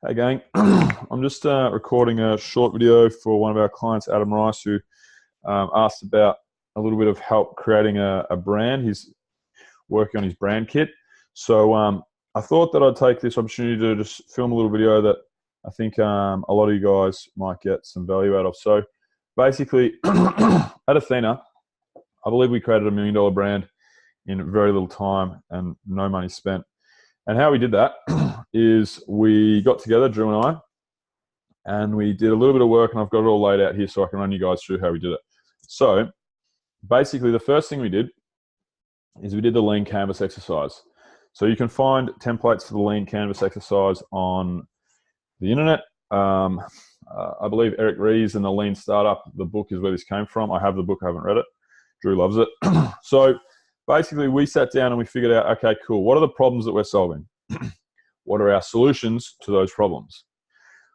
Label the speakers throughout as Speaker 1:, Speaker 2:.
Speaker 1: Hey gang, I'm just recording a short video for one of our clients, Adam Rice, who asked about a little bit of help creating a brand. He's working on his brand kit. So I thought that I'd take this opportunity to just film a little video that I think a lot of you guys might get some value out of. So basically, at Athena, I believe we created $1 million brand in very little time and no money spent. And how we did that is we got together, Drew and I, and we did a little bit of work, and I've got it all laid out here so I can run you guys through how we did it. So basically, the first thing we did is we did the lean canvas exercise. So you can find templates for the lean canvas exercise on the internet. I believe Eric Ries and the Lean Startup, the book is where this came from. I have the book, I haven't read it. Drew loves it. So basically, we sat down and we figured out, okay, cool, what are the problems that we're solving? What are our solutions to those problems?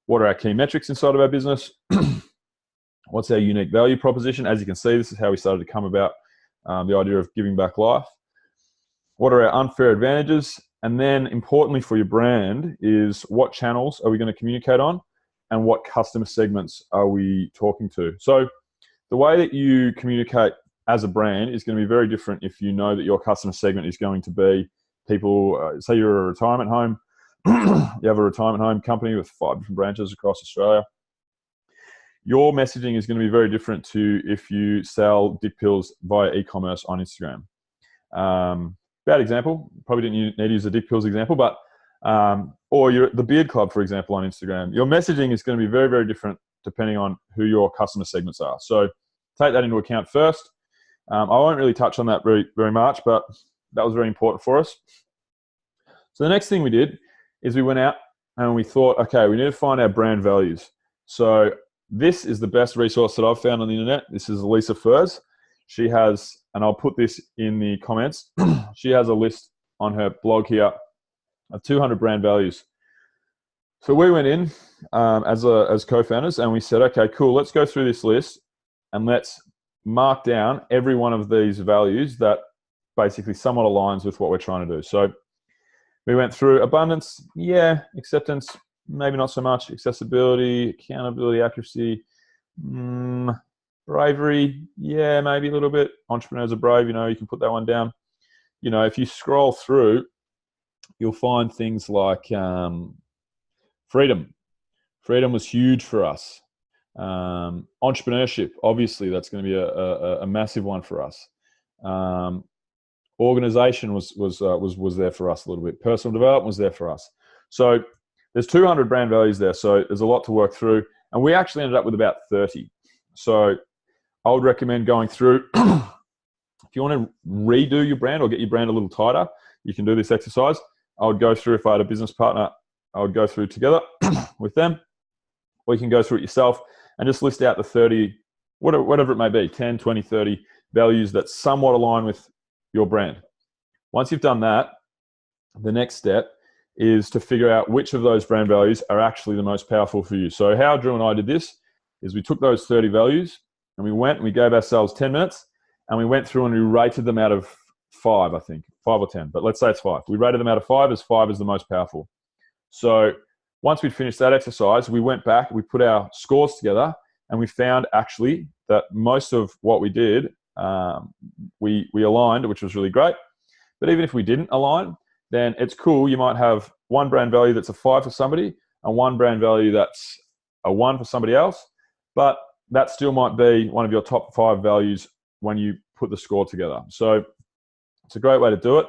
Speaker 1: What are our key metrics inside of our business? What's our unique value proposition? As you can see, this is how we started to come about the idea of giving back life. What are our unfair advantages? And then importantly for your brand is what channels are we going to communicate on and what customer segments are we talking to? So the way that you communicate as a brand is going to be very different if you know that your customer segment is going to be people, say you're a retirement home, you have a retirement home company with 5 different branches across Australia. Your messaging is going to be very different to if you sell dick pills via e-commerce on Instagram. Bad example, probably didn't need to use the dick pills example, but or you're at the beard club, for example, on Instagram. Your messaging is going to be very, very different depending on who your customer segments are. So take that into account first. I won't really touch on that very much, but that was very important for us. So the next thing we did is we went out and we thought, okay, we need to find our brand values. So this is the best resource that I've found on the internet. This is Lisa Furs. She has, and I'll put this in the comments, she has a list on her blog here of 200 brand values. So we went in as co-founders and we said, okay, cool, let's go through this list and let's mark down every one of these values that basically somewhat aligns with what we're trying to do. So we went through abundance, yeah, acceptance, maybe not so much, accessibility, accountability, accuracy, bravery, yeah, maybe a little bit. Entrepreneurs are brave, you can put that one down. If you scroll through, you'll find things like freedom. Freedom was huge for us. Entrepreneurship, obviously, that's going to be a massive one for us. Organization was there for us a little bit. Personal development was there for us. So there's 200 brand values there. So there's a lot to work through, and we actually ended up with about 30. So I would recommend going through. If you want to redo your brand or get your brand a little tighter, you can do this exercise. I would go through, if I had a business partner, I would go through together with them, or you can go through it yourself and just list out the 30, whatever it may be, 10, 20, 30 values that somewhat align with your brand. Once you've done that, the next step is to figure out which of those brand values are actually the most powerful for you. So how Drew and I did this is we took those 30 values and we went and we gave ourselves 10 minutes and we went through and we rated them out of 5, I think, 5 or 10, but let's say it's 5. We rated them out of 5 as 5 is the most powerful. So once we'd finished that exercise, we went back, we put our scores together, and we found actually that most of what we did, we aligned, which was really great. But even if we didn't align, then it's cool. You might have one brand value that's a 5 for somebody and one brand value that's a 1 for somebody else, but that still might be one of your top 5 values when you put the score together. So it's a great way to do it.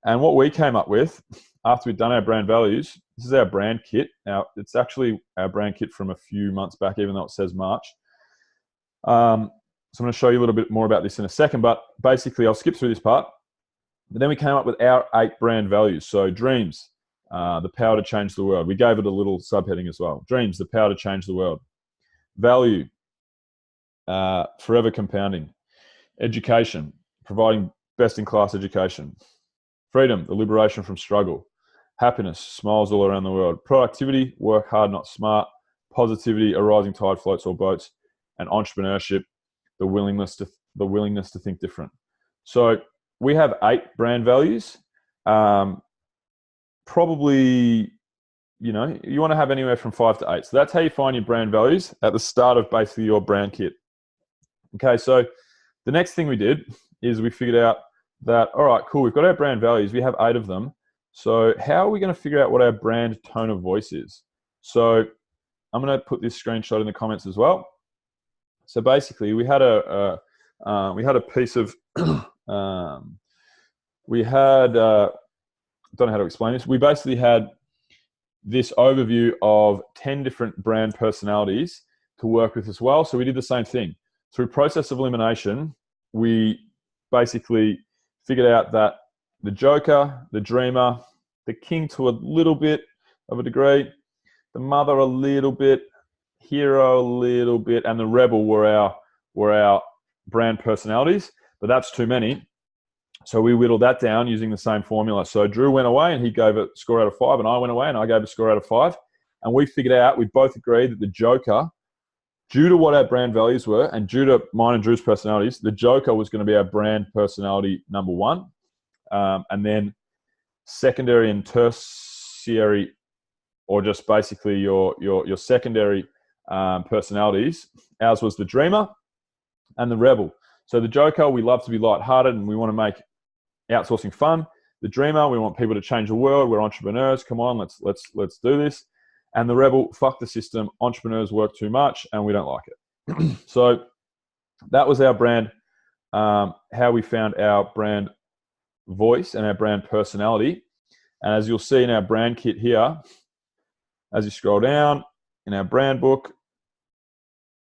Speaker 1: And what we came up with after we'd done our brand values, this is our brand kit. Now, it's actually our brand kit from a few months back, even though it says March. So I'm going to show you a little bit more about this in a second, but basically I'll skip through this part. But then we came up with our 8 brand values. So dreams, the power to change the world. We gave it a little subheading as well. Dreams, the power to change the world. Value, forever compounding. Education, providing best-in-class education. Freedom, the liberation from struggle. Happiness, smiles all around the world. Productivity, work hard, not smart. Positivity, a rising tide floats all boats. And entrepreneurship, the willingness to think different. So we have 8 brand values. Probably you want to have anywhere from 5 to 8. So that's how you find your brand values at the start of basically your brand kit. Okay, so the next thing we did is we figured out that, all right, cool, we've got our brand values. We have 8 of them. So how are we going to figure out what our brand tone of voice is? So I'm going to put this screenshot in the comments as well. So basically, we had a piece of we had don't know how to explain this. We basically had this overview of 10 different brand personalities to work with as well. So we did the same thing. Through process of elimination, we basically figured out that the Joker, the Dreamer, the King to a little bit of a degree, the Mother a little bit, Hero a little bit, and the Rebel were our brand personalities, but that's too many. So we whittled that down using the same formula. So Drew went away and he gave a score out of 5, and I went away and I gave a score out of 5. And we figured out, we both agreed that the Joker, due to what our brand values were and due to mine and Drew's personalities, the Joker was going to be our brand personality number 1. And then secondary and tertiary, or just basically your secondary personalities, ours was the Dreamer and the Rebel. So the Joker, we love to be lighthearted and we want to make outsourcing fun. The Dreamer, we want people to change the world. We're entrepreneurs. Come on, let's do this. And the Rebel, fuck the system. Entrepreneurs work too much and we don't like it. So that was our brand, how we found our brand voice and our brand personality. And as you'll see in our brand kit here, as you scroll down in our brand book,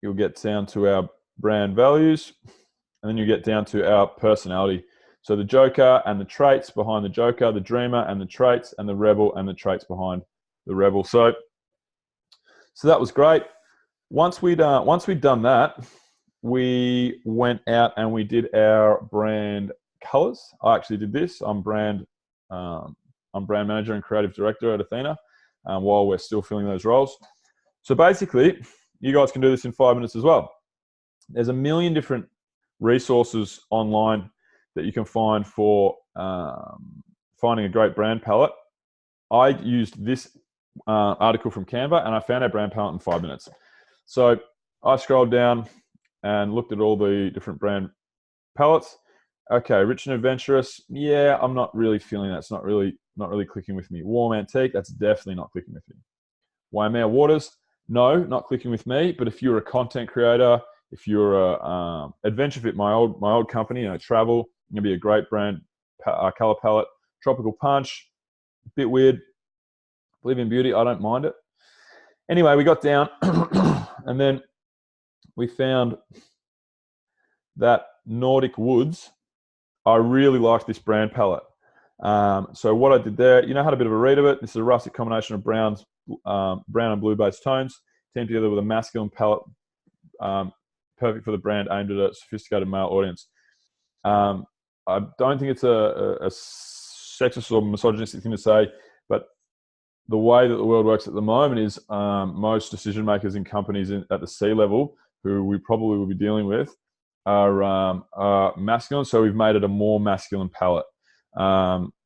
Speaker 1: you'll get down to our brand values, and then you get down to our personality. So the Joker and the traits behind the Joker, the Dreamer and the traits, and the Rebel and the traits behind the Rebel. So that was great. Once we'd done that, we went out and we did our brand colors. I actually did this. I'm brand manager and creative director at Athena, while we're still filling those roles. So basically, you guys can do this in 5 minutes as well. There's a million different resources online that you can find for finding a great brand palette. I used this article from Canva and I found our brand palette in 5 minutes. So I scrolled down and looked at all the different brand palettes. Okay, rich and adventurous. Yeah, I'm not really feeling that. It's not really clicking with me. Warm antique. That's definitely not clicking with me. Waimea waters. No, not clicking with me. But if you're a content creator, if you're a Adventure Fit, my old company, travel, going to be a great brand color palette. Tropical punch, a bit weird. Believe in beauty. I don't mind it. Anyway, we got down and then we found that Nordic Woods. I really liked this brand palette. So what I did there, had a bit of a read of it. This is a rustic combination of brown and blue based tones, teamed together with a masculine palette, perfect for the brand aimed at a sophisticated male audience. I don't think it's a sexist or misogynistic thing to say, but the way that the world works at the moment is most decision makers in companies at the C level, who we probably will be dealing with, are masculine. So we've made it a more masculine palette.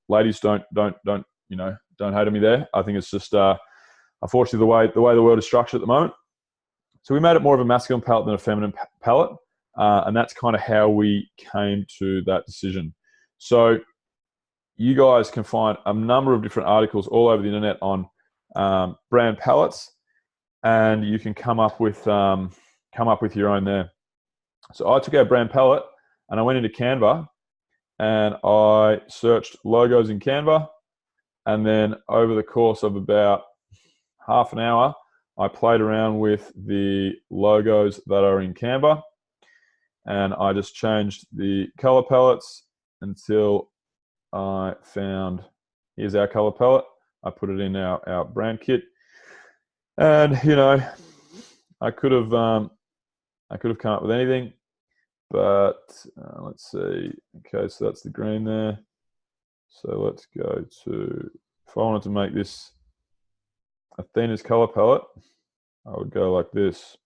Speaker 1: Ladies, don't hate on me there. I think it's just unfortunately the way the world is structured at the moment. So we made it more of a masculine palette than a feminine palette, and that's kind of how we came to that decision. So you guys can find a number of different articles all over the internet on brand palettes, and you can come up with your own there. So I took our brand palette and I went into Canva and I searched logos in Canva, and then over the course of about half an hour, I played around with the logos that are in Canva, and I just changed the color palettes until I found, here's our color palette. I put it in our brand kit, and I could have come up with anything, but let's see. Okay, so that's the green there. So let's go to, if I wanted to make this Athena's color palette, I would go like this.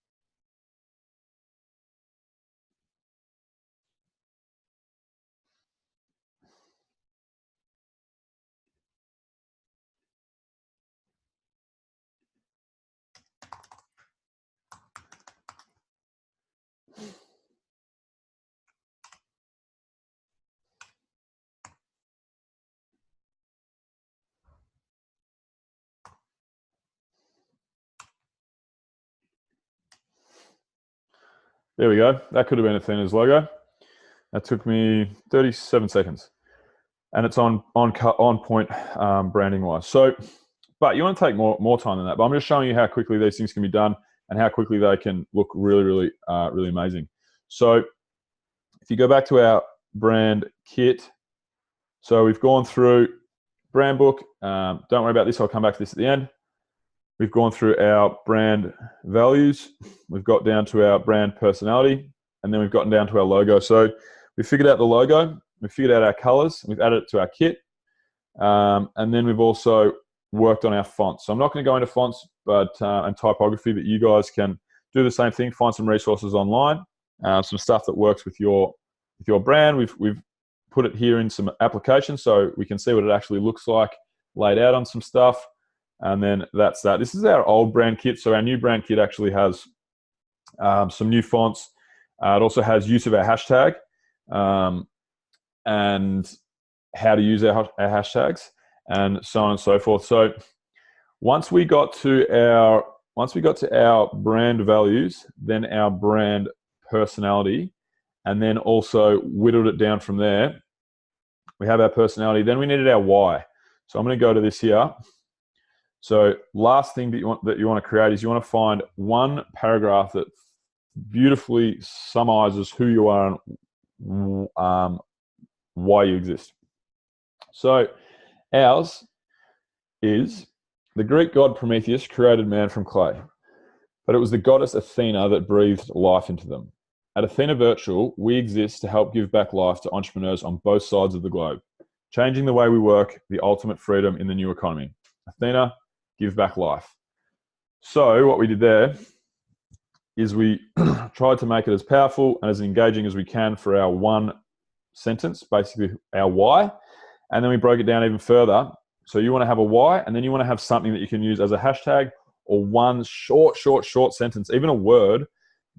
Speaker 1: There we go. That could have been Athena's logo. That took me 37 seconds. And it's on point branding wise. So, but you want to take more time than that. But I'm just showing you how quickly these things can be done and how quickly they can look really, really, really amazing. So if you go back to our brand kit, so we've gone through brand book. Don't worry about this. I'll come back to this at the end. We've gone through our brand values. We've got down to our brand personality, and then we've gotten down to our logo. So we figured out the logo. We figured out our colors. We've added it to our kit. And then we've also worked on our fonts. So I'm not going to go into fonts and typography, but you guys can do the same thing. Find some resources online, some stuff that works with your brand. We've put it here in some applications so we can see what it actually looks like laid out on some stuff. And then that's that. This is our old brand kit. So our new brand kit actually has some new fonts. It also has use of our hashtag and how to use our hashtags and so on and so forth. So once we got to our brand values, then our brand personality, and then also whittled it down from there. We have our personality. Then we needed our why. So I'm going to go to this here. So last thing that you want to create is you want to find one paragraph that beautifully summarizes who you are and why you exist. So ours is the Greek god Prometheus created man from clay, but it was the goddess Athena that breathed life into them. At Athena Virtual, we exist to help give back life to entrepreneurs on both sides of the globe, changing the way we work, the ultimate freedom in the new economy. Athena, give back life. So what we did there is we tried to make it as powerful and as engaging as we can for our one sentence, basically our why. And then we broke it down even further. So you want to have a why, and then you want to have something that you can use as a hashtag or one short sentence, even a word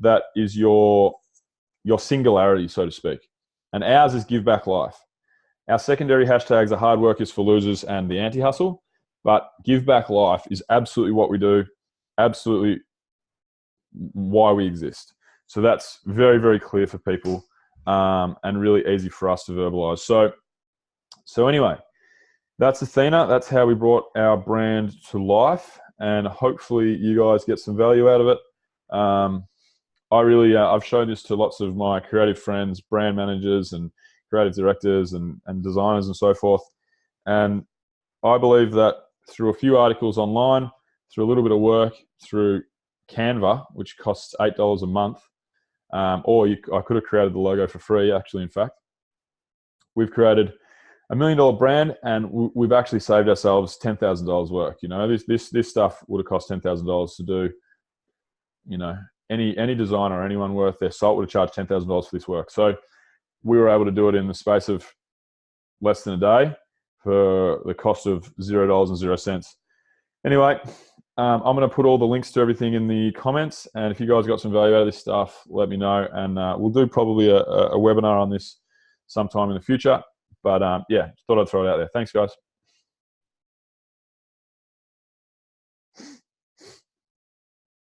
Speaker 1: that is your singularity, so to speak. And ours is give back life. Our secondary hashtags are hard work is for losers and the anti-hustle, but give back life is absolutely what we do, absolutely why we exist. So that's very, very clear for people and really easy for us to verbalize. So anyway, that's Athena. That's how we brought our brand to life, and hopefully you guys get some value out of it. I've shown this to lots of my creative friends, brand managers and creative directors and designers and so forth. And I believe that through a few articles online, through a little bit of work, through Canva, which costs $8 a month, I could have created the logo for free, actually, in fact. We've created $1 million brand, and we've actually saved ourselves $10,000 work. You know, this stuff would have cost $10,000 to do. You know, any designer or anyone worth their salt would have charged $10,000 for this work. So we were able to do it in the space of less than a day for the cost of $0.00. Anyway, I'm going to put all the links to everything in the comments, and if you guys got some value out of this stuff, let me know, and we'll do probably a webinar on this sometime in the future. But yeah, thought I'd throw it out there. Thanks, guys.